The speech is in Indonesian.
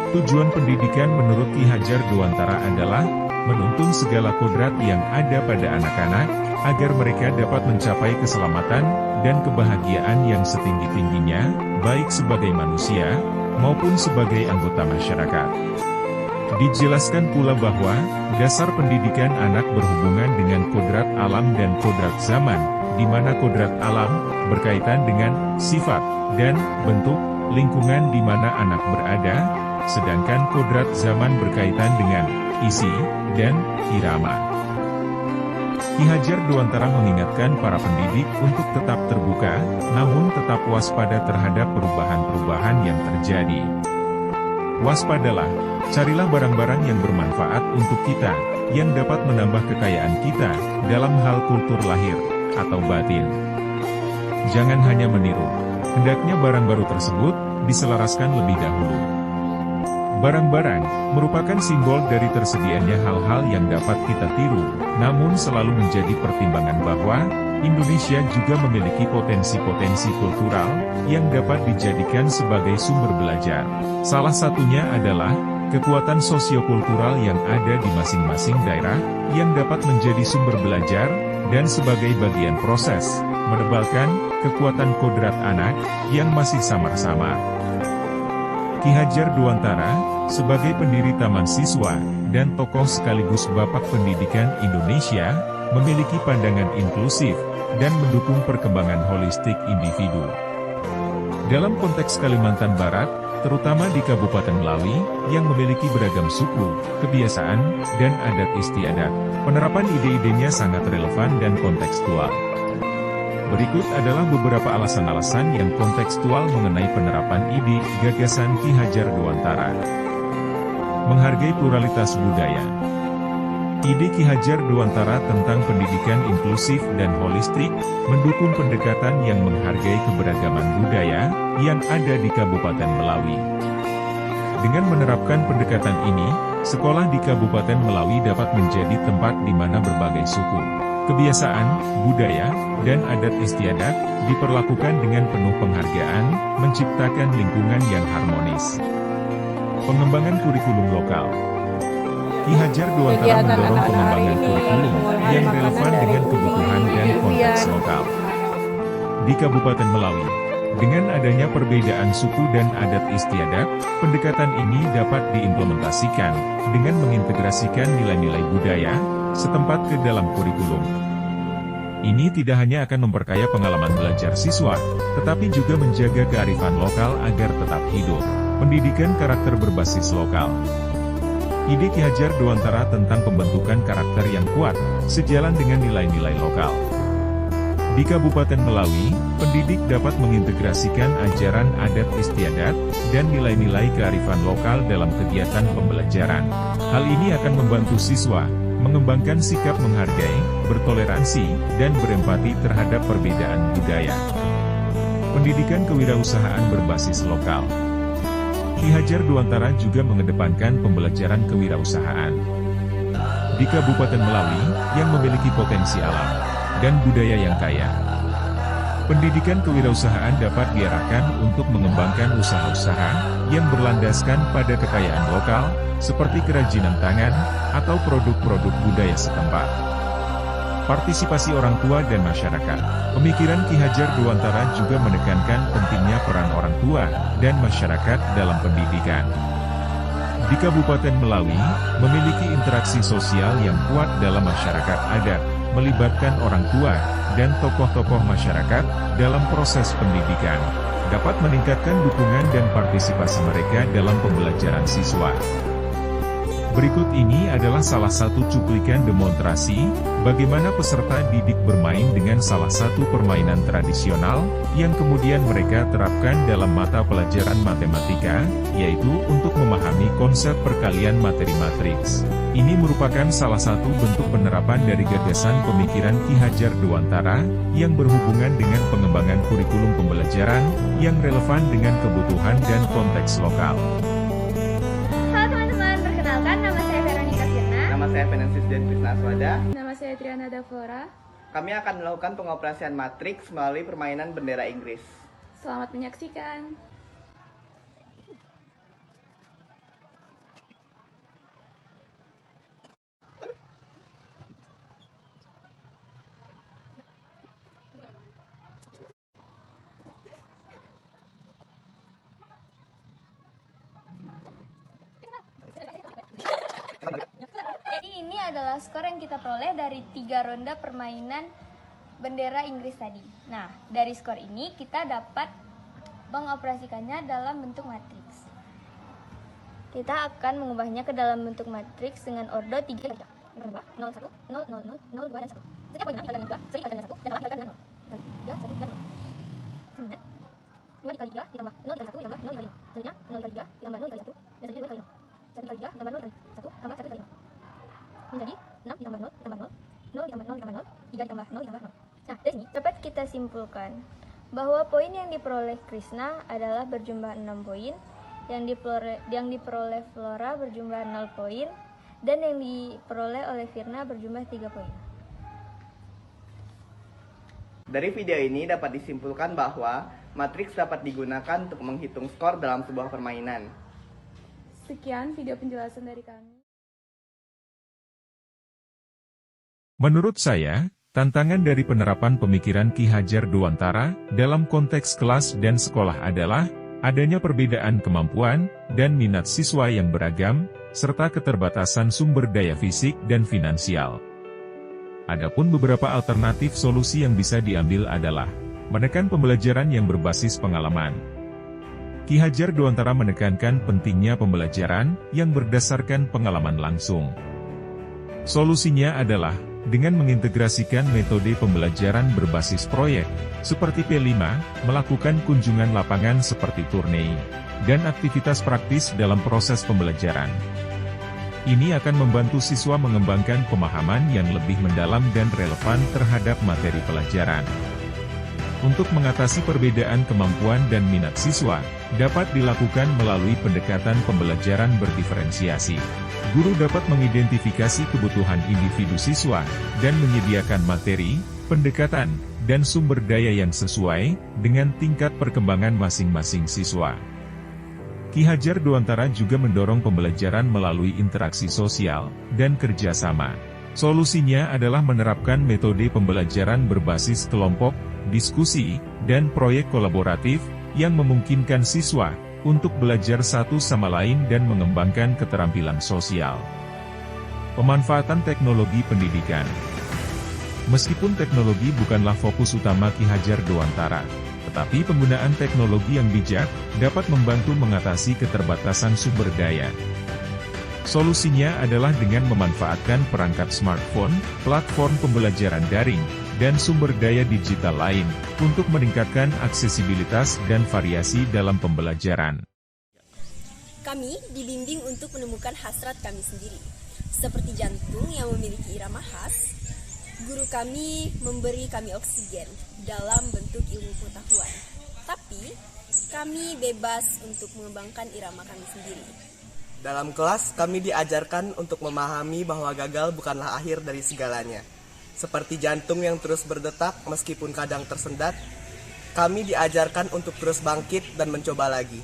Tujuan pendidikan menurut Ki Hajar Dewantara adalah menuntun segala kodrat yang ada pada anak-anak, agar mereka dapat mencapai keselamatan dan kebahagiaan yang setinggi-tingginya, baik sebagai manusia, maupun sebagai anggota masyarakat. Dijelaskan pula bahwa, dasar pendidikan anak berhubungan dengan kodrat alam dan kodrat zaman, di mana kodrat alam berkaitan dengan sifat dan bentuk lingkungan di mana anak berada, sedangkan kodrat zaman berkaitan dengan isi dan irama. Ki Hajar Dewantara mengingatkan para pendidik untuk tetap terbuka, namun tetap waspada terhadap perubahan-perubahan yang terjadi. Waspadalah, carilah barang-barang yang bermanfaat untuk kita, yang dapat menambah kekayaan kita, dalam hal kultur lahir atau batin. Jangan hanya meniru, hendaknya barang baru tersebut diselaraskan lebih dahulu. Barang-barang merupakan simbol dari tersedianya hal-hal yang dapat kita tiru, namun selalu menjadi pertimbangan bahwa Indonesia juga memiliki potensi-potensi kultural yang dapat dijadikan sebagai sumber belajar. Salah satunya adalah kekuatan sosiokultural yang ada di masing-masing daerah yang dapat menjadi sumber belajar dan sebagai bagian proses menebalkan kekuatan kodrat anak yang masih samar-samar. Ki Hajar Dewantara, sebagai pendiri Taman Siswa, dan tokoh sekaligus Bapak Pendidikan Indonesia, memiliki pandangan inklusif, dan mendukung perkembangan holistik individu. Dalam konteks Kalimantan Barat, terutama di Kabupaten Melawi, yang memiliki beragam suku, kebiasaan, dan adat istiadat, penerapan ide-idenya sangat relevan dan kontekstual. Berikut adalah beberapa alasan-alasan yang kontekstual mengenai penerapan ide gagasan Ki Hajar Dewantara. Menghargai pluralitas budaya. Ide Ki Hajar Dewantara tentang pendidikan inklusif dan holistik, mendukung pendekatan yang menghargai keberagaman budaya yang ada di Kabupaten Melawi. Dengan menerapkan pendekatan ini, sekolah di Kabupaten Melawi dapat menjadi tempat di mana berbagai suku, kebiasaan, budaya, dan adat istiadat diperlakukan dengan penuh penghargaan, menciptakan lingkungan yang harmonis. Pengembangan kurikulum lokal. Ki Hajar Dewantara mendorong pengembangan kurikulum yang relevan dengan kebutuhan dan konteks lokal. Di Kabupaten Melawi, dengan adanya perbedaan suku dan adat istiadat, pendekatan ini dapat diimplementasikan dengan mengintegrasikan nilai-nilai budaya setempat ke dalam kurikulum. Ini tidak hanya akan memperkaya pengalaman belajar siswa, tetapi juga menjaga kearifan lokal agar tetap hidup. Pendidikan karakter berbasis lokal. Ide Ki Hajar Dewantara tentang pembentukan karakter yang kuat, sejalan dengan nilai-nilai lokal. Di Kabupaten Melawi, pendidik dapat mengintegrasikan ajaran adat istiadat dan nilai-nilai kearifan lokal dalam kegiatan pembelajaran. Hal ini akan membantu siswa mengembangkan sikap menghargai, bertoleransi, dan berempati terhadap perbedaan budaya. Pendidikan kewirausahaan berbasis lokal. Ki Hajar Dewantara juga mengedepankan pembelajaran kewirausahaan. Di Kabupaten Melawi, yang memiliki potensi alam dan budaya yang kaya, pendidikan kewirausahaan dapat diarahkan untuk mengembangkan usaha-usaha yang berlandaskan pada kekayaan lokal, seperti kerajinan tangan, atau produk-produk budaya setempat. Partisipasi orang tua dan masyarakat. Pemikiran Ki Hajar Dewantara juga menekankan pentingnya peran orang tua dan masyarakat dalam pendidikan. Di Kabupaten Melawi, memiliki interaksi sosial yang kuat dalam masyarakat adat, melibatkan orang tua dan tokoh-tokoh masyarakat dalam proses pendidikan, dapat meningkatkan dukungan dan partisipasi mereka dalam pembelajaran siswa. Berikut ini adalah salah satu cuplikan demonstrasi, bagaimana peserta didik bermain dengan salah satu permainan tradisional, yang kemudian mereka terapkan dalam mata pelajaran matematika, yaitu untuk memahami konsep perkalian materi matriks. Ini merupakan salah satu bentuk penerapan dari gagasan pemikiran Ki Hajar Dewantara, yang berhubungan dengan pengembangan kurikulum pembelajaran, yang relevan dengan kebutuhan dan konteks lokal. Nama saya Venansis dan Krisna Aswada. Nama saya Triana Davora. Kami akan melakukan pengoperasian matriks melalui permainan bendera Inggris. Selamat menyaksikan. ini adalah skor yang kita peroleh dari 3 ronde permainan bendera Inggris tadi. Nah, dari skor ini kita dapat mengoperasikannya dalam bentuk matriks. Kita akan mengubahnya ke dalam bentuk matriks dengan ordo 3 0, 1, 0, 0, 0, 2, dan 1. Setiap poinnya dikalikan dengan 2, seri dikalikan dengan 1, dan dikalikan dengan 0. 3, 1, dan 0. Kemudian, 2 dikali 3 ditambah 0 dikali 1 ditambah 0 dikali 5. Selanjutnya, 0 dikali 3 ditambah 0 dikali 1, dan selanjutnya 2 dikali 0. 1 dikali 3 ditambah 0 dikali 1, tambah 1 dikali 5. Menjadi 6 ditambah 0 ditambah 0, 0 ditambah 0 ditambah 0, 3 ditambah 0 ditambah 0. Nah, dari sini dapat kita simpulkan bahwa poin yang diperoleh Krishna adalah berjumlah 6 poin, yang diperoleh Flora berjumlah 0 poin, dan yang diperoleh oleh Firna berjumlah 3 poin. Dari video ini dapat disimpulkan bahwa matriks dapat digunakan untuk menghitung skor dalam sebuah permainan. Sekian video penjelasan dari kami. Menurut saya, tantangan dari penerapan pemikiran Ki Hajar Dewantara dalam konteks kelas dan sekolah adalah adanya perbedaan kemampuan dan minat siswa yang beragam, serta keterbatasan sumber daya fisik dan finansial. Adapun beberapa alternatif solusi yang bisa diambil adalah menekan pembelajaran yang berbasis pengalaman. Ki Hajar Dewantara menekankan pentingnya pembelajaran yang berdasarkan pengalaman langsung. Solusinya adalah dengan mengintegrasikan metode pembelajaran berbasis proyek, seperti P5, melakukan kunjungan lapangan seperti turnei, dan aktivitas praktis dalam proses pembelajaran. Ini akan membantu siswa mengembangkan pemahaman yang lebih mendalam dan relevan terhadap materi pelajaran. Untuk mengatasi perbedaan kemampuan dan minat siswa, dapat dilakukan melalui pendekatan pembelajaran berdiferensiasi. Guru dapat mengidentifikasi kebutuhan individu siswa, dan menyediakan materi, pendekatan, dan sumber daya yang sesuai dengan tingkat perkembangan masing-masing siswa. Ki Hajar Dewantara juga mendorong pembelajaran melalui interaksi sosial dan kerjasama. Solusinya adalah menerapkan metode pembelajaran berbasis kelompok, diskusi, dan proyek kolaboratif yang memungkinkan siswa untuk belajar satu sama lain dan mengembangkan keterampilan sosial. Pemanfaatan teknologi pendidikan. Meskipun teknologi bukanlah fokus utama Ki Hajar Dewantara, tetapi penggunaan teknologi yang bijak dapat membantu mengatasi keterbatasan sumber daya. Solusinya adalah dengan memanfaatkan perangkat smartphone, platform pembelajaran daring, dan sumber daya digital lain, untuk meningkatkan aksesibilitas dan variasi dalam pembelajaran. Kami dibimbing untuk menemukan hasrat kami sendiri. Seperti jantung yang memiliki irama khas, guru kami memberi kami oksigen dalam bentuk ilmu pengetahuan. Tapi, kami bebas untuk mengembangkan irama kami sendiri. Dalam kelas, kami diajarkan untuk memahami bahwa gagal bukanlah akhir dari segalanya. Seperti jantung yang terus berdetak meskipun kadang tersendat, kami diajarkan untuk terus bangkit dan mencoba lagi.